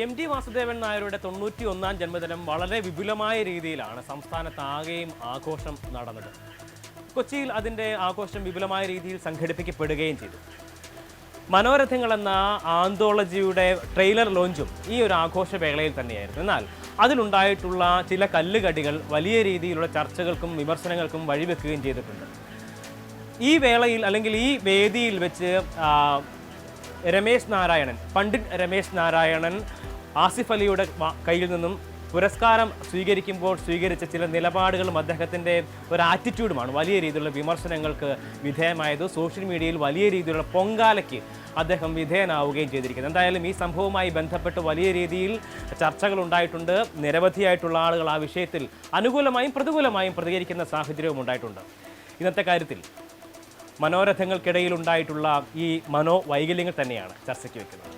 എം.ടി. വാസുദേവൻ നായരുടെ 91ാം ജന്മദിനം വളരെ വിപുലമായ രീതിയിലാണ് സംസ്ഥാനത്താകെയും ആഘോഷം നടന്നത്. കൊച്ചിയിൽ അതിൻ്റെ ആഘോഷം വിപുലമായ രീതിയിൽ സംഘടിപ്പിക്കപ്പെടുകയും ചെയ്തു. മനോരഥങ്ങൾ എന്ന ആന്തോളജിയുടെ ട്രെയിലർ ലോഞ്ചും ഈ ഒരു ആഘോഷവേളയിൽ തന്നെയായിരുന്നു. എന്നാൽ അതിലുണ്ടായിട്ടുള്ള ചില കല്ലുകടികൾ വലിയ രീതിയിലുള്ള ചർച്ചകൾക്കും വിമർശനങ്ങൾക്കും വഴിവെക്കുകയും ചെയ്തിട്ടുണ്ട്. ഈ വേളയിൽ അല്ലെങ്കിൽ ഈ വേദിയിൽ വെച്ച് പണ്ഡിറ്റ് രമേശ് നാരായണൻ ആസിഫ് അലിയുടെ കയ്യിൽ നിന്നും പുരസ്കാരം സ്വീകരിക്കുമ്പോൾ സ്വീകരിച്ച ചില നിലപാടുകളും അദ്ദേഹത്തിൻ്റെ ഒരു ആറ്റിറ്റ്യൂഡുമാണ് വലിയ രീതിയിലുള്ള വിമർശനങ്ങൾക്ക് വിധേയമായത്. സോഷ്യൽ മീഡിയയിൽ വലിയ രീതിയിലുള്ള പൊങ്കാലയ്ക്ക് അദ്ദേഹം വിധേയനാവുകയും ചെയ്തിരിക്കുന്നത്. എന്തായാലും ഈ സംഭവവുമായി ബന്ധപ്പെട്ട് വലിയ രീതിയിൽ ചർച്ചകൾ ഉണ്ടായിട്ടുണ്ട്. നിരവധിയായിട്ടുള്ള ആളുകൾ ആ വിഷയത്തിൽ അനുകൂലമായും പ്രതികൂലമായും പ്രതികരിക്കുന്ന സാഹചര്യവും ഉണ്ടായിട്ടുണ്ട്. ഇന്നത്തെ കാര്യത്തിൽ മനോരഥങ്ങൾക്കിടയിൽ ഉണ്ടായിട്ടുള്ള ഈ മനോവൈകല്യങ്ങൾ തന്നെയാണ് ചർച്ചയ്ക്ക് വെക്കുന്നത്.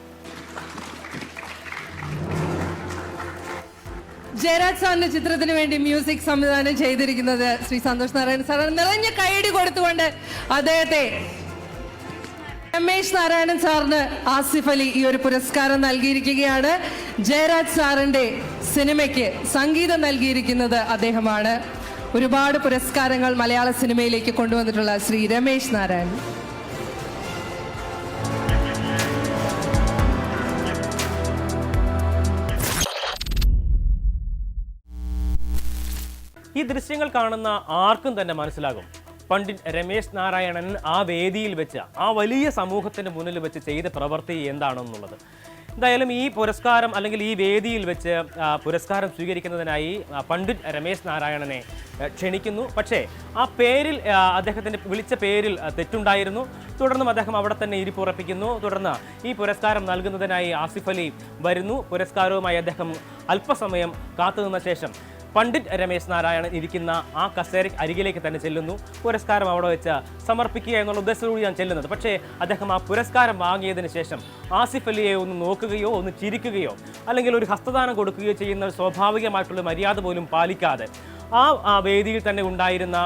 ജയരാജ് സാറിന്റെ ചിത്രത്തിന് വേണ്ടി മ്യൂസിക് സംവിധാനം ചെയ്തിരിക്കുന്നത് ശ്രീ സന്തോഷ് നാരായണൻ സാറാണ്. നിറഞ്ഞ കൈയടി കൊടുത്തുകൊണ്ട് അദ്ദേഹത്തെ രമേശ് നാരായണൻ സാറിന് ആസിഫ് അലി ഈ ഒരു പുരസ്കാരം നൽകിയിരിക്കുകയാണ്. ജയരാജ് സാറിന്റെ സിനിമയ്ക്ക് സംഗീതം നൽകിയിരിക്കുന്നത് അദ്ദേഹമാണ്. ഒരുപാട് പുരസ്കാരങ്ങൾ മലയാള സിനിമയിലേക്ക് കൊണ്ടുവന്നിട്ടുള്ള ശ്രീ രമേശ് നാരായണൻ. ഈ ദൃശ്യങ്ങൾ കാണുന്ന ആർക്കും തന്നെ മനസ്സിലാകും പണ്ഡിറ്റ് രമേശ് നാരായണൻ ആ വേദിയിൽ വെച്ച് ആ വലിയ സമൂഹത്തിന് മുന്നിൽ വെച്ച് ചെയ്ത പ്രവൃത്തി എന്താണെന്നുള്ളത്. എന്തായാലും ഈ പുരസ്കാരം അല്ലെങ്കിൽ ഈ വേദിയിൽ വെച്ച് പുരസ്കാരം സ്വീകരിക്കുന്നതിനായി പണ്ഡിറ്റ് രമേശ് നാരായണനെ ക്ഷണിക്കുന്നു. പക്ഷേ ആ പേരിൽ അദ്ദേഹത്തിൻ്റെ വിളിച്ച പേരിൽ തെറ്റുണ്ടായിരുന്നു. തുടർന്നും അദ്ദേഹം അവിടെ തന്നെ ഇരിപ്പുറപ്പിക്കുന്നു. തുടർന്ന് ഈ പുരസ്കാരം നൽകുന്നതിനായി ആസിഫ് അലി വരുന്നു. പുരസ്കാരവുമായി അദ്ദേഹം അല്പസമയം കാത്തുനിന്ന ശേഷം പണ്ഡിറ്റ് രമേശ് നാരായണൻ ഇരിക്കുന്ന ആ കസേര അരികിലേക്ക് തന്നെ ചെല്ലുന്നു. പുരസ്കാരം അവിടെ വെച്ച് സമർപ്പിക്കുക എന്നുള്ള ഉദ്ദേശത്തോടെ ഞാൻ ചെല്ലുന്നത്. പക്ഷേ അദ്ദേഹം ആ പുരസ്കാരം വാങ്ങിയതിന് ശേഷം ആസിഫ് അലിയെ ഒന്ന് നോക്കുകയോ ഒന്ന് ചിരിക്കുകയോ അല്ലെങ്കിൽ ഒരു ഹസ്തദാനം കൊടുക്കുകയോ ചെയ്യുന്ന സ്വാഭാവികമായിട്ടുള്ള മര്യാദ പോലും പാലിക്കാതെ ആ വേദിയിൽ തന്നെ ഉണ്ടായിരുന്ന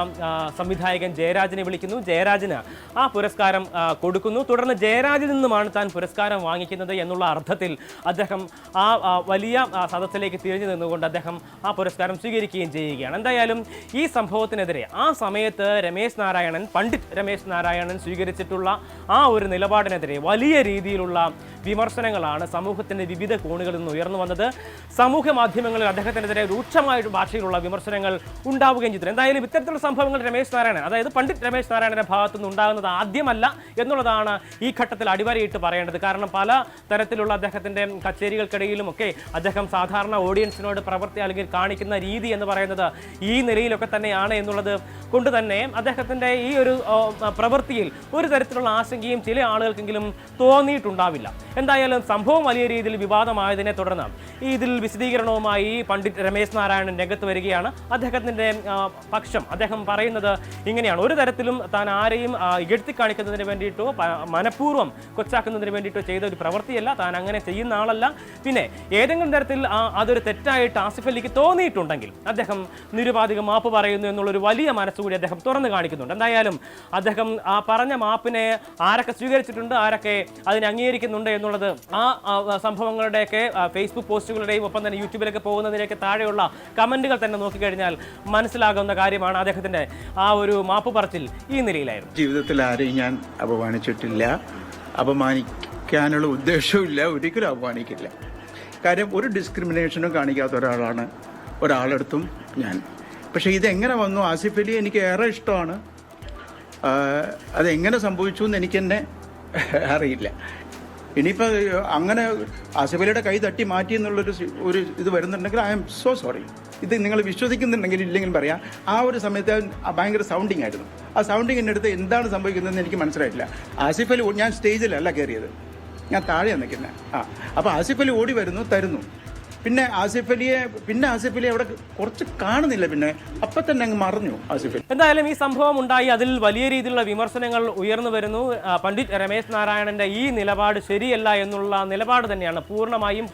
സംവിധായകൻ ജയരാജിനെ വിളിക്കുന്നു. ജയരാജിന് ആ പുരസ്കാരം കൊടുക്കുന്നു. തുടർന്ന് ജയരാജിൽ നിന്നുമാണ് താൻ പുരസ്കാരം വാങ്ങിക്കുന്നത് എന്നുള്ള അർത്ഥത്തിൽ അദ്ദേഹം ആ വലിയ സദസ്സിലേക്ക് തിരിഞ്ഞു നിന്നുകൊണ്ട് അദ്ദേഹം ആ പുരസ്കാരം സ്വീകരിക്കുകയും ചെയ്യുകയാണ്. എന്തായാലും ഈ സംഭവത്തിനെതിരെ ആ സമയത്ത് പണ്ഡിറ്റ് രമേശ് നാരായണൻ സ്വീകരിച്ചിട്ടുള്ള ആ ഒരു നിലപാടിനെതിരെ വലിയ രീതിയിലുള്ള വിമർശനങ്ങളാണ് സമൂഹത്തിൻ്റെ വിവിധ കോണുകളിൽ നിന്ന് ഉയർന്നു വന്നത്. സമൂഹ മാധ്യമങ്ങളിൽ അദ്ദേഹത്തിനെതിരെ രൂക്ഷമായ ഭാഷയിലുള്ള വിമർശനങ്ങൾ ഉണ്ടാവുകയും ചെയ്തു. എന്തായാലും ഇത്തരത്തിലുള്ള സംഭവങ്ങൾ പണ്ഡിറ്റ് രമേശ് നാരായണന്റെ ഭാഗത്തു നിന്ന് ഉണ്ടാകുന്നത് ആദ്യമല്ല എന്നുള്ളതാണ് ഈ ഘട്ടത്തിൽ അടിവരയിട്ട് പറയേണ്ടത്. കാരണം പല തരത്തിലുള്ള അദ്ദേഹത്തിൻ്റെ കച്ചേരികൾക്കിടയിലും ഒക്കെ അദ്ദേഹം സാധാരണ ഓഡിയൻസിനോട് അല്ലെങ്കിൽ കാണിക്കുന്ന രീതി എന്ന് പറയുന്നത് ഈ നിലയിലൊക്കെ തന്നെയാണ് എന്നുള്ളത് കൊണ്ട് തന്നെ അദ്ദേഹത്തിൻ്റെ ഈ ഒരു പ്രവൃത്തിയിൽ ഒരു തരത്തിലുള്ള ആശങ്കയും ചില ആളുകൾക്കെങ്കിലും തോന്നിയിട്ടുണ്ടാവില്ല. എന്തായാലും സംഭവം വലിയ രീതിയിൽ വിവാദമായതിനെ തുടർന്ന് ഇതിൽ വിശദീകരണവുമായി പണ്ഡിറ്റ് രമേശ് നാരായണൻ രംഗത്ത് വരികയാണ്. അദ്ദേഹത്തിൻ്റെ പക്ഷം അദ്ദേഹം പറയുന്നത് ഇങ്ങനെയാണ്: ഒരു തരത്തിലും താൻ ആരെയും ഇകഴ്ത്തി കാണിക്കുന്നതിന് വേണ്ടിയിട്ടോ മനഃപൂർവ്വം കൊച്ചാക്കുന്നതിന് വേണ്ടിയിട്ടോ ചെയ്ത ഒരു പ്രവൃത്തിയല്ല, താൻ അങ്ങനെ ചെയ്യുന്ന ആളല്ല. പിന്നെ ഏതെങ്കിലും തരത്തിൽ അതൊരു തെറ്റായിട്ട് ആസിഫ് അലിക്ക് തോന്നിയിട്ടുണ്ടെങ്കിൽ അദ്ദേഹം നിരുപാധികം മാപ്പ് പറയുന്നു എന്നുള്ളൊരു വലിയ മനസ്സുകൂടി അദ്ദേഹം തുറന്നു കാണിക്കുന്നുണ്ട്. എന്തായാലും അദ്ദേഹം ആ പറഞ്ഞ മാപ്പിനെ ആരൊക്കെ സ്വീകരിച്ചിട്ടുണ്ട്, ആരൊക്കെ അതിനെ അംഗീകരിക്കുന്നുണ്ട് എന്നുള്ളത് ആ സംഭവങ്ങളുടെയൊക്കെ ഫേസ്ബുക്ക് പോസ്റ്റുകളുടെയും ഒപ്പം തന്നെ യൂട്യൂബിലൊക്കെ പോകുന്നതിലേക്ക് താഴെയുള്ള കമൻറ്റുകൾ തന്നെ നോക്കിക്കഴിഞ്ഞാൽ മനസ്സിലാകുന്ന കാര്യമാണ്. അദ്ദേഹത്തിൻ്റെ ആ ഒരു മാപ്പ് പറച്ചിൽ ഈ നിലയിലായിരുന്നു. ജീവിതത്തിൽ ആരെയും ഞാൻ അപമാനിച്ചിട്ടില്ല, അപമാനിക്കാനുള്ള ഉദ്ദേശവുമില്ല, ഒരിക്കലും അപമാനിക്കില്ല. കാര്യം ഒരു ഡിസ്ക്രിമിനേഷനും കാണിക്കാത്ത ഒരാളെടുത്തും ഞാൻ. പക്ഷേ ഇതെങ്ങനെ വന്നു ആസിഫ് അലി എനിക്ക് ഏറെ ഇഷ്ടമാണ്. അതെങ്ങനെ സംഭവിച്ചു എന്ന് എനിക്ക് തന്നെ അറിയില്ല. ഇനിയിപ്പോൾ അങ്ങനെ ആസിഫ് അലിയുടെ കൈ തട്ടി മാറ്റി എന്നുള്ളൊരു ഇത് വരുന്നുണ്ടെങ്കിൽ ഐ എം സോ സോറി. ഇത് നിങ്ങൾ വിശ്വസിക്കുന്നുണ്ടെങ്കിൽ ഇല്ലെങ്കിലും പറയാം. ആ ഒരു സമയത്ത് ഭയങ്കര സൗണ്ടിങ് ആയിരുന്നു. ആ സൗണ്ടിങ്ങിൻ്റെ അടുത്ത് എന്താണ് സംഭവിക്കുന്നതെന്ന് എനിക്ക് മനസ്സിലായിട്ടില്ല. ആസിഫ് അലി, ഞാൻ സ്റ്റേജിലല്ല കയറിയത്, ഞാൻ താഴെയാണ് നിൽക്കുന്നത്. അപ്പോൾ ആസിഫ് അലി ഓടി വരുന്നു, തരുന്നു. പിന്നെ ആസിഫ് അലിയെ അവിടെ കുറച്ച് കാണുന്നില്ല, പിന്നെ അപ്പം തന്നെ അങ്ങ് മറഞ്ഞു ആസിഫ് അലി. എന്തായാലും ഈ സംഭവം ഉണ്ടായി, അതിൽ വലിയ രീതിയിലുള്ള വിമർശനങ്ങൾ ഉയർന്നു വരുന്നു. പണ്ഡിറ്റ് രമേശ് നാരായണന്റെ ഈ നിലപാട് ശരിയല്ല എന്നുള്ള നിലപാട് തന്നെയാണ് പൂർണ്ണമായും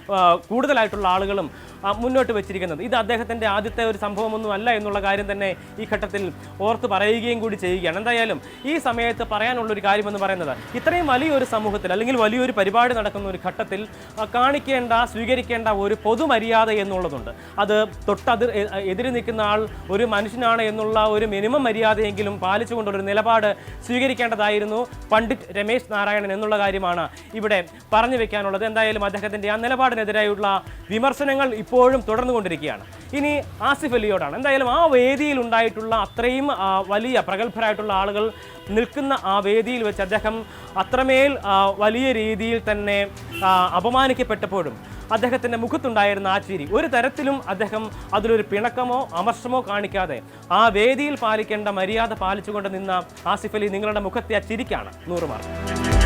കൂടുതലായിട്ടുള്ള ആളുകളും മുന്നോട്ട് വെച്ചിരിക്കുന്നത്. ഇത് അദ്ദേഹത്തിന്റെ ആദ്യത്തെ ഒരു സംഭവമൊന്നും അല്ല എന്നുള്ള കാര്യം തന്നെ ഈ ഘട്ടത്തിൽ ഓർത്ത് പറയുകയും കൂടി ചെയ്യുകയാണ്. എന്തായാലും ഈ സമയത്ത് പറയാനുള്ള ഒരു കാര്യമെന്ന് പറയുന്നത്, ഇത്രയും വലിയൊരു സമൂഹത്തിൽ അല്ലെങ്കിൽ വലിയൊരു പരിപാടി നടക്കുന്ന ഒരു ഘട്ടത്തിൽ സ്വീകരിക്കേണ്ട ഒരു പൊതുമര്യാദ എന്നുള്ളതുണ്ട്. അത് എതിര് നിൽക്കുന്ന ആൾ ഒരു മനുഷ്യനാണ് എന്നുള്ള ഒരു മിനിമം മര്യാദയെങ്കിലും പാലിച്ചുകൊണ്ടൊരു നിലപാട് സ്വീകരിക്കേണ്ടതായിരുന്നു പണ്ഡിറ്റ് രമേശ് നാരായണൻ എന്നുള്ള കാര്യമാണ് ഇവിടെ പറഞ്ഞു വെക്കാനുള്ളത്. എന്തായാലും അദ്ദേഹത്തിന്റെ ആ നിലപാടിനെതിരായുള്ള വിമർശനങ്ങൾ ഇപ്പോഴും തുടർന്നുകൊണ്ടിരിക്കുകയാണ്. ഇനി ആസിഫ് അലിയോടാണ്. എന്തായാലും ആ വേദിയിൽ ഉണ്ടായിട്ടുള്ള അത്രയും വലിയ പ്രഗത്ഭരായിട്ടുള്ള ആളുകൾ നിൽക്കുന്ന ആ വേദിയിൽ വെച്ച് അദ്ദേഹം അത്രമേൽ വലിയ രീതിയിൽ തന്നെ അപമാനിക്കപ്പെട്ടപ്പോഴും അദ്ദേഹത്തിൻ്റെ മുഖത്തുണ്ടായിരുന്ന ആ ചിരി, ഒരു തരത്തിലും അദ്ദേഹം അതിലൊരു പിണക്കമോ അമർഷമോ കാണിക്കാതെ ആ വേദിയിൽ പാലിക്കേണ്ട മര്യാദ പാലിച്ചുകൊണ്ട് നിന്ന ആസിഫ് അലി നിങ്ങളുടെ മുഖത്തെ ആ ചിരിക്കാണ് 100 മാർക്ക്.